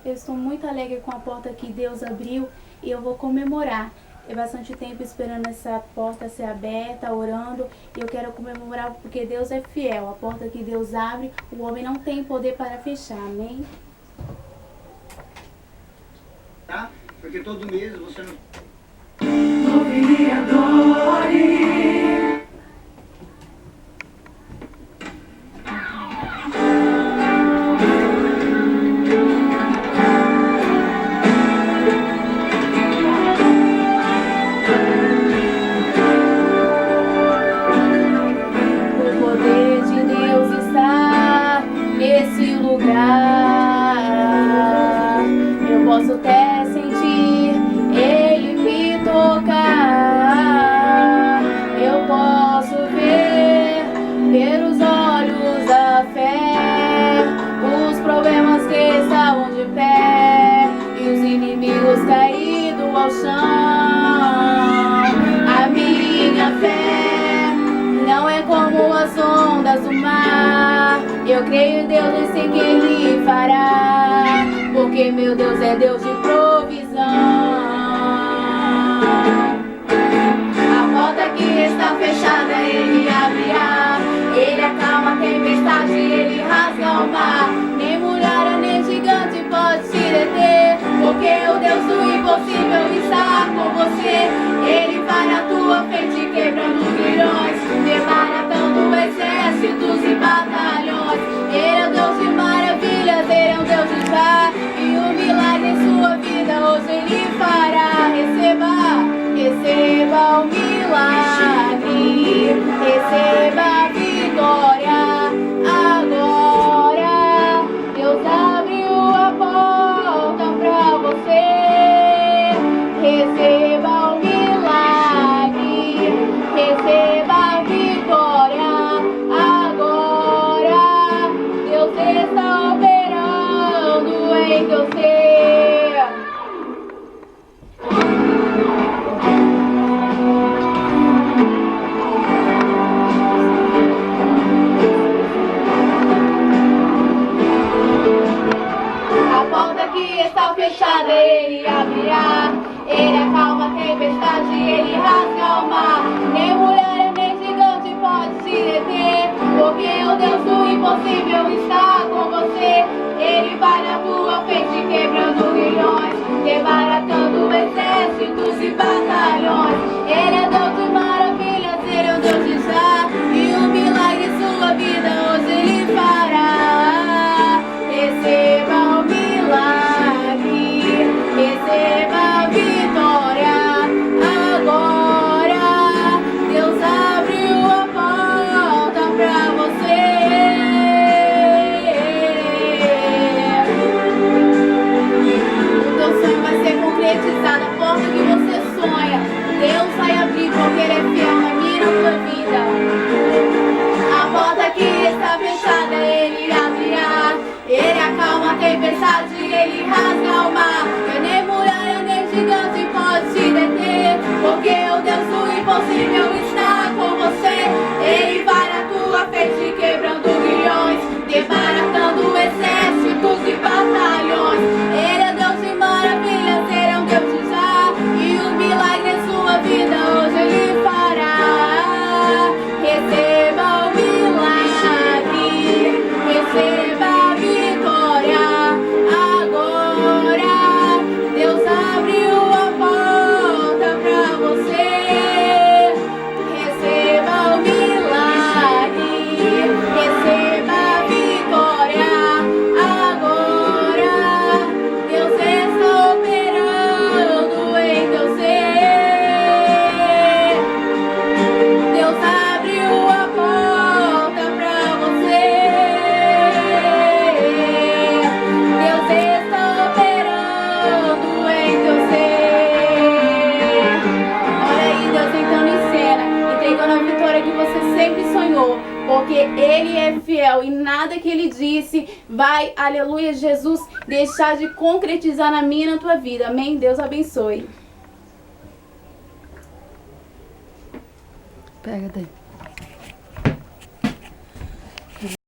Eu estou muito alegre com a porta que Deus abriu e eu vou comemorar. É bastante tempo esperando essa porta ser aberta, orando, e eu quero comemorar porque Deus é fiel. A porta que Deus abre, o homem não tem poder para fechar, amém? Tá? Porque todo mês você não... Louve e adore. O poder de Deus está nesse lugar. Eu posso até sentir Ele me tocar. Eu posso ver pelos olhos da fé os problemas que estavam de pé e os inimigos caídos ao chão. A minha fé não é como as ondas do mar. Eu creio em Deus e sei que Ele fará, porque meu Deus é Deus de provisão. A porta que está fechada Ele abrirá. Ele acalma a tempestade, Ele rasga o mar. Nem mulher nem gigante pode te deter, porque o Deus do impossível está com você. Ele vai na tua frente quebrando grilhões, desbaratando exércitos e batalhões. Ele é o Deus de maravilhas, Ele é um Deus de paz, e o milagre em sua vida hoje Ele fará. Receba o milagre, receba a vitória. Agora Deus abriu a porta pra você. Receba o milagre, receba a vitória. Agora Deus está operando em teu ser. A porta que está fechada Ele abrirá. Ele acalma a tempestade, Ele rasga o mar. Nem mulher nem gigante pode se deter, porque o Deus do impossível está com você. Ele vai na tua frente quebrando grilhões, desbaratando exércitos e batalhões. Ele é Deus de maravilhas, Ele é o Deus de já, e o milagre em sua vida hoje Ele fará. Receba o milagre, receba a vitória. Agora Deus abriu a porta pra você. O teu sonho vai ser concretizado. A porta que você sonha, Deus vai abrir, porque Ele é fiel na minha e na tua vida. A porta que está fechada Ele abrirá. Ele acalma a tempestade, Ele rasga o mar. Nem mulher, nem gigante pode te deter, porque o Deus do impossível está com você. Ele vai na tua frente quebrando grilhões, desbaratando exércitos e batalhões. Ele é Deus de maravilhas, Ele é um Deus de já, e o milagre em sua vida hoje Ele fará. Receba o milagre, receba a vitória. Agora Deus abriu a porta pra você. Receba o milagre, receba a vitória. Agora Deus está operando em teu ser. Deus abriu a porta pra você. Deus está operando em teu ser. Olha aí Deus entrando em cena, entregando a vitória que você sempre sonhou, porque Ele é fiel e nada que Ele disse vai, aleluia, Jesus, deixar de concretizar na minha e na tua vida. Amém? Deus abençoe. Pega daí.